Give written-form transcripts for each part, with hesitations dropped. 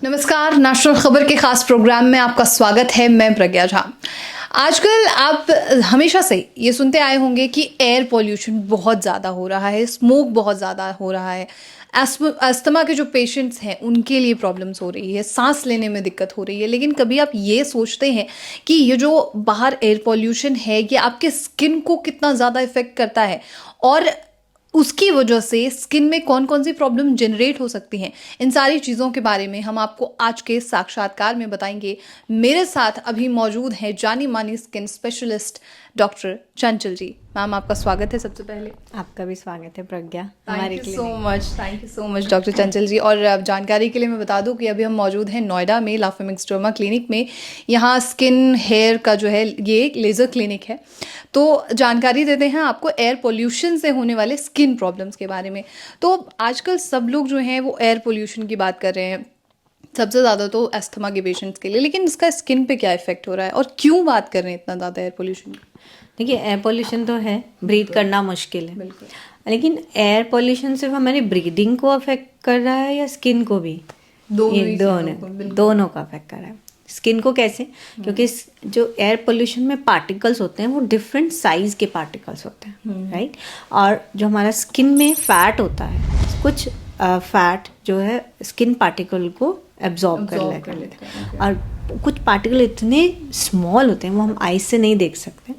नमस्कार, नेशनल खबर के खास प्रोग्राम में आपका स्वागत है। मैं प्रज्ञा झा। आजकल आप हमेशा से ये सुनते आए होंगे कि एयर पॉल्यूशन बहुत ज़्यादा हो रहा है, स्मोक बहुत ज़्यादा हो रहा है, अस्थमा के जो पेशेंट्स हैं उनके लिए प्रॉब्लम्स हो रही है, सांस लेने में दिक्कत हो रही है। लेकिन कभी आप ये सोचते हैं कि ये जो बाहर एयर पॉल्यूशन है ये आपके स्किन को कितना ज़्यादा इफेक्ट करता है और उसकी वजह से स्किन में कौन कौन सी प्रॉब्लम जनरेट हो सकती हैं? इन सारी चीज़ों के बारे में हम आपको आज के साक्षात्कार में बताएंगे। मेरे साथ अभी मौजूद हैं जानी मानी स्किन स्पेशलिस्ट डॉक्टर चंचल जी। मैम, आपका स्वागत है। सबसे पहले आपका भी स्वागत है प्रज्ञा हमारे thank you so much doctor चंचल जी। और जानकारी के लिए मैं बता दूं कि अभी हम मौजूद हैं नोएडा में लाफेमिक्स डर्मा क्लिनिक में। यहाँ स्किन हेयर का जो है ये एक लेज़र क्लिनिक है। तो जानकारी देते हैं आपको एयर पोल्यूशन से होने वाले स्किन प्रॉब्लम्स के बारे में। तो आजकल सब लोग जो हैं वो एयर पोल्यूशन की बात कर रहे हैं, सबसे ज़्यादा तो अस्थमा के पेशेंट्स के लिए। लेकिन इसका स्किन पे क्या इफेक्ट हो रहा है और क्यों बात कर रहे हैं इतना ज़्यादा एयर पोल्यूशन की? देखिए, एयर पोल्यूशन तो है, ब्रीथ करना मुश्किल है। बिल्कुल। लेकिन एयर पोल्यूशन सिर्फ हमारी ब्रीदिंग को अफेक्ट कर रहा है या स्किन को भी? दोनों का अफेक्ट कर रहा है। स्किन को कैसे? क्योंकि जो एयर पोल्यूशन में पार्टिकल्स होते हैं वो डिफरेंट साइज के पार्टिकल्स होते हैं, राइट। और जो हमारा स्किन में फैट होता है, कुछ फैट जो है स्किन पार्टिकल को एब्जॉर्ब कर लेते हैं। और कुछ पार्टिकल इतने स्मॉल होते हैं वो हम आईज से नहीं देख सकते,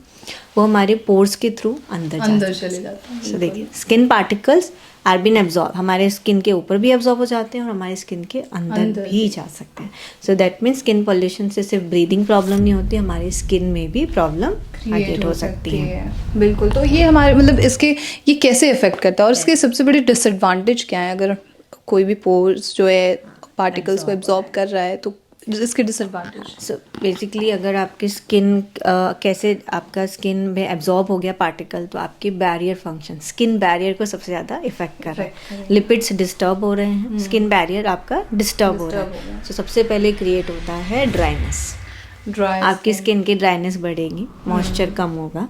वो हमारे पोर्स के थ्रू अंदर चले जाते हैं। सो देखिए, skin particles are been absorb, हमारे स्किन के ऊपर भी एब्जॉर्ब हो जाते हैं और हमारे स्किन के अंदर भी जा सकते हैं। So that means skin pollution से सिर्फ ब्रीदिंग प्रॉब्लम नहीं होती, हमारी स्किन में भी प्रॉब्लम क्रिएट हो सकती है। बिल्कुल। तो ये हमारे मतलब इसके ये कैसे इफेक्ट करता है और इसके सबसे बड़ी डिसएडवांटेज क्या है? अगर कोई भी पोर्स जो है पार्टिकल्स को एब्जॉर्ब कर रहा है तो इसके डिसएडवांटेज। सो बेसिकली अगर आपकी स्किन कैसे आपका स्किन में एब्जॉर्ब हो गया पार्टिकल, तो आपकी बैरियर फंक्शन, स्किन बैरियर को सबसे ज़्यादा इफेक्ट कर रहा है। लिपिड्स डिस्टर्ब हो रहे हैं, स्किन बैरियर आपका डिस्टर्ब हो रहा है। तो सबसे पहले क्रिएट होता है ड्राइनेस। आपकी स्किन की ड्राइनेस बढ़ेगी, मॉइस्चर कम होगा,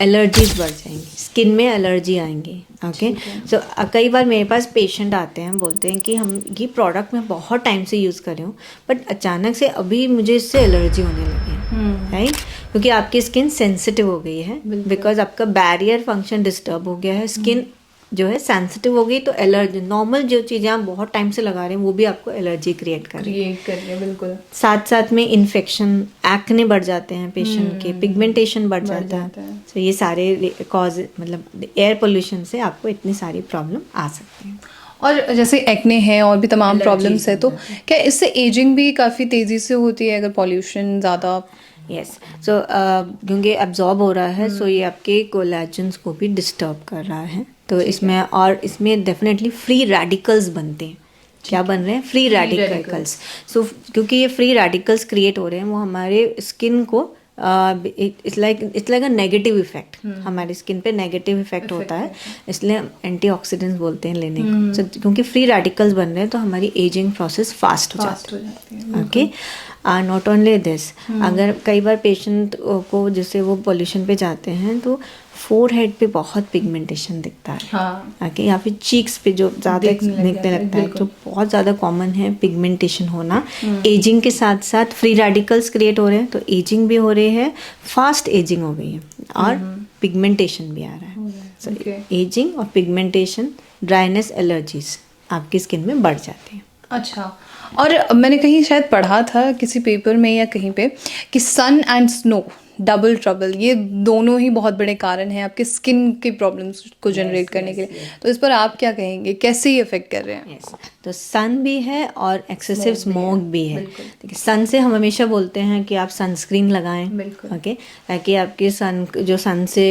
एलर्जीज बढ़ जाएंगी, स्किन में एलर्जी आएंगी। ओके। सो कई बार मेरे पास पेशेंट आते हैं, बोलते हैं कि हम ये प्रोडक्ट मैं बहुत टाइम से यूज़ कर रही हूँ बट अचानक से अभी मुझे इससे एलर्जी होने लगी है, राइट। क्योंकि आपकी स्किन सेंसिटिव हो गई है, बिकॉज आपका बैरियर फंक्शन डिस्टर्ब हो गया है। स्किन जो है सेंसिटिव हो गई तो एलर्जी, नॉर्मल जो चीज़ें आप बहुत टाइम से लगा रहे हैं वो भी आपको एलर्जी क्रिएट कर रही है। बिल्कुल। साथ साथ में इन्फेक्शन, एक्ने बढ़ जाते हैं पेशेंट के, पिगमेंटेशन बढ़ जाता है। तो ये सारे कॉज, मतलब एयर पोल्यूशन से आपको इतनी सारी प्रॉब्लम आ सकती है। और जैसे एक्ने है और भी तमाम प्रॉब्लम्स है, तो क्या इससे एजिंग भी काफ़ी तेज़ी से होती है अगर पॉल्यूशन ज़्यादा? यस। सो क्योंकि एब्जॉर्ब हो रहा है, सो ये आपके कोलेजन्स को भी डिस्टर्ब कर रहा है। तो इसमें और इसमें डेफिनेटली फ्री रेडिकल्स बनते हैं। क्या बन रहे हैं? Free radicals. सो क्योंकि ये फ्री रेडिकल्स क्रिएट हो रहे हैं, वो हमारे स्किन को it's like a negative effect, हमारी स्किन पे नेगेटिव इफेक्ट होता है। इसलिए एंटीऑक्सीडेंट्स बोलते हैं लेने को। So, क्योंकि फ्री रेडिकल्स बन रहे हैं तो हमारी एजिंग प्रोसेस फास्ट हो जाती है। ओके। नॉट ओनली दिस, अगर कई बार पेशेंट को जैसे वो पॉल्यूशन पे जाते हैं तो फोरहेड पे बहुत पिगमेंटेशन दिखता है, ओके, या फिर चीक्स पे जो ज़्यादा दिखने लगता है, तो बहुत ज़्यादा कॉमन है पिगमेंटेशन होना। एजिंग के साथ साथ फ्री रेडिकल्स क्रिएट हो रहे हैं, तो एजिंग भी हो रही है, फास्ट एजिंग हो गई है और पिगमेंटेशन भी आ रहा है। सो एजिंग और पिगमेंटेशन, ड्राइनेस, एलर्जीज आपकी स्किन में बढ़ जाती है। अच्छा। और मैंने कहीं शायद पढ़ा था किसी पेपर में या कहीं पे कि सन एंड स्नो, डबल ट्रबल, ये दोनों ही बहुत बड़े कारण हैं आपके स्किन की प्रॉब्लम्स को जनरेट करने के लिए। तो इस पर आप क्या कहेंगे, कैसे ये इफेक्ट कर रहे हैं? तो सन भी है और एक्सेसिव स्मोक भी है। देखिए, सन से हम हमेशा बोलते हैं कि आप सनस्क्रीन लगाएं, ओके, ताकि आपके सन से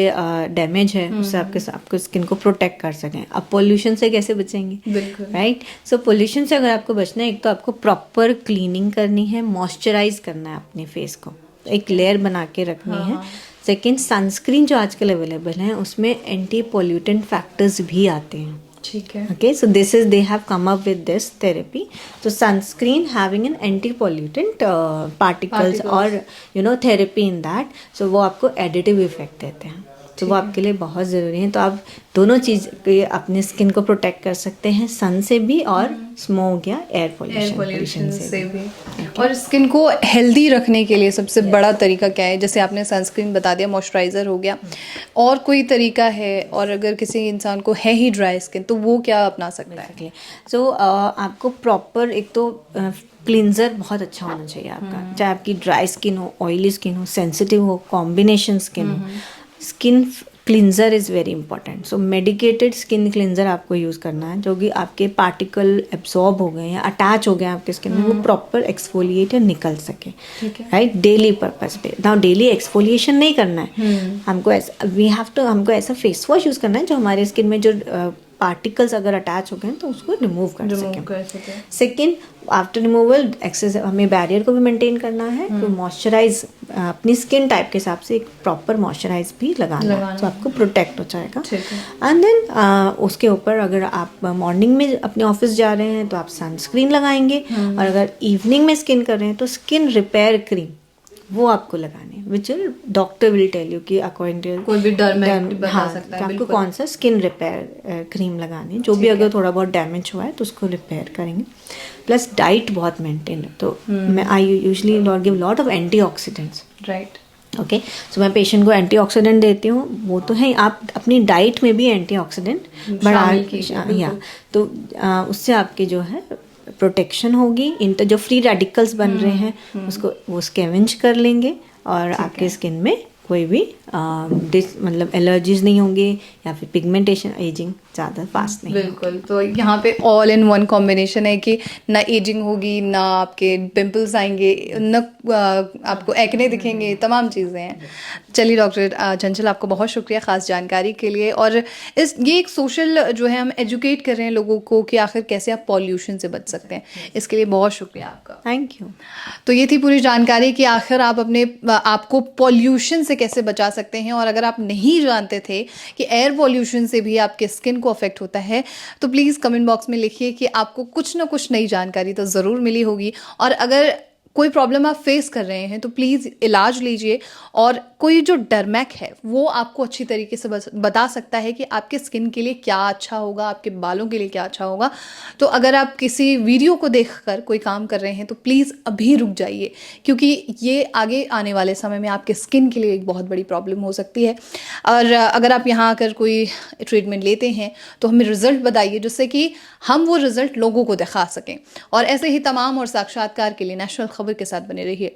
डैमेज है उससे आपको स्किन को प्रोटेक्ट कर सकें। अब पोल्यूशन से कैसे बचेंगे, राइट। सो पोल्यूशन से अगर आपको बचना है, एक तो आपको प्रॉपर क्लीनिंग करनी है, मॉइस्चराइज करना है अपने फेस को, एक लेयर बना के रखनी है। सेकेंड, सनस्क्रीन जो आजकल अवेलेबल है उसमें एंटी पोल्यूटेंट फैक्टर्स भी आते हैं। ठीक है। Okay, so this is, they have come up with this therapy. तो sunscreen having an anti pollutant particles और थेरेपी इन दैट, सो वो आपको एडिटिव इफेक्ट देते हैं। तो वो आपके लिए बहुत ज़रूरी है। तो आप दोनों चीज़ अपने स्किन को प्रोटेक्ट कर सकते हैं, सन से भी और स्मोक या एयर पोल्यूशन से भी। और स्किन को हेल्दी रखने के लिए सबसे बड़ा तरीका क्या है? जैसे आपने सनस्क्रीन बता दिया, मॉइस्चराइज़र हो गया, और कोई तरीका है? और अगर किसी इंसान को है ही ड्राई स्किन तो वो क्या अपना सकता है? सो आपको प्रॉपर एक तो क्लिनज़र बहुत अच्छा होना चाहिए आपका, चाहे आपकी ड्राई स्किन हो, ऑयली स्किन हो, सेंसिटिव हो, कॉम्बिनेशन स्किन हो, skin cleanser is very important. So medicated skin cleanser आपको यूज़ करना है, जो कि आपके पार्टिकल एब्जॉर्ब हो गए या अटैच हो गए आपके स्किन में, वो प्रॉपर एक्सफोलिएट या निकल सके, राइट, डेली पर्पस पे। ना डेली एक्सफोलिएशन नहीं करना है हमको, ऐसा हमको ऐसा फेस वॉश यूज़ करना है जो हमारे स्किन में जो पार्टिकल्स अगर अटैच हो गए हैं तो उसको रिमूव कर सकें। सेकेंड, आफ्टर रिमूवल एक्सेस हमें बैरियर को भी मेंटेन करना है, तो मॉइस्चराइज अपनी स्किन टाइप के हिसाब से एक प्रॉपर मॉइस्चराइज भी लगाना है, तो आपको प्रोटेक्ट हो जाएगा। एंड देन उसके ऊपर अगर आप मॉर्निंग में अपने ऑफिस जा रहे हैं तो आप सनस्क्रीन लगाएंगे, और अगर इवनिंग में स्किन कर रहे हैं तो स्किन रिपेयर क्रीम वो आपको लगाने, विच डॉक्टर विल टेल यू कि अकॉर्डिंग टू कोई भी डर्मेट बता सकता है आपको कौन सा स्किन रिपेयर क्रीम लगानी है, जो भी अगर थोड़ा बहुत डैमेज हुआ है तो उसको रिपेयर करेंगे। प्लस डाइट बहुत मेंटेन है, तो मैं I usually give lot of antioxidants, right. Okay, so मैं पेशेंट को एंटीऑक्सीडेंट देती हूँ, वो तो है, आप अपनी डाइट में भी एंटीऑक्सीडेंट बढ़ा या तो उससे आपके जो है प्रोटेक्शन होगी, जो फ्री रेडिकल्स बन रहे हैं उसको वो स्कैवेंज कर लेंगे, और आपके स्किन में कोई भी मतलब एलर्जीज नहीं होंगी या फिर पिगमेंटेशन, एजिंग ज़्यादा फास्ट नहीं। बिल्कुल, तो यहाँ पे ऑल इन वन कॉम्बिनेशन है कि ना एजिंग होगी, ना आपके पिंपल्स आएंगे, ना आपको एक्ने दिखेंगे, तमाम चीज़ें हैं। चलिए डॉक्टर चंचल, आपको बहुत शुक्रिया ख़ास जानकारी के लिए। और ये एक सोशल जो है हम एजुकेट कर रहे हैं लोगों को कि आखिर कैसे आप पॉल्यूशन से बच सकते हैं, इसके लिए बहुत शुक्रिया आपका। Thank you. तो ये थी पूरी जानकारी कि आखिर आप अपने आपको पॉल्यूशन से कैसे बचा सकते हैं। और अगर आप नहीं जानते थे कि एयर पॉल्यूशन से भी आपके स्किन को अफेक्ट होता है, तो प्लीज़ कमेंट बॉक्स में लिखिए कि आपको कुछ ना कुछ नई जानकारी तो ज़रूर मिली होगी। और अगर कोई प्रॉब्लम आप फेस कर रहे हैं तो प्लीज़ इलाज लीजिए, और कोई जो डरमैक है वो आपको अच्छी तरीके से बता सकता है कि आपके स्किन के लिए क्या अच्छा होगा, आपके बालों के लिए क्या अच्छा होगा। तो अगर आप किसी वीडियो को देखकर कोई काम कर रहे हैं तो प्लीज़ अभी रुक जाइए, क्योंकि ये आगे आने वाले समय में आपके स्किन के लिए एक बहुत बड़ी प्रॉब्लम हो सकती है। और अगर आप यहाँ आकर कोई ट्रीटमेंट लेते हैं तो हमें रिजल्ट बताइए, जिससे कि हम वो रिजल्ट लोगों को दिखा सकें। और ऐसे ही तमाम और साक्षात्कार के लिए नेशनल खबर के साथ बने रहिए।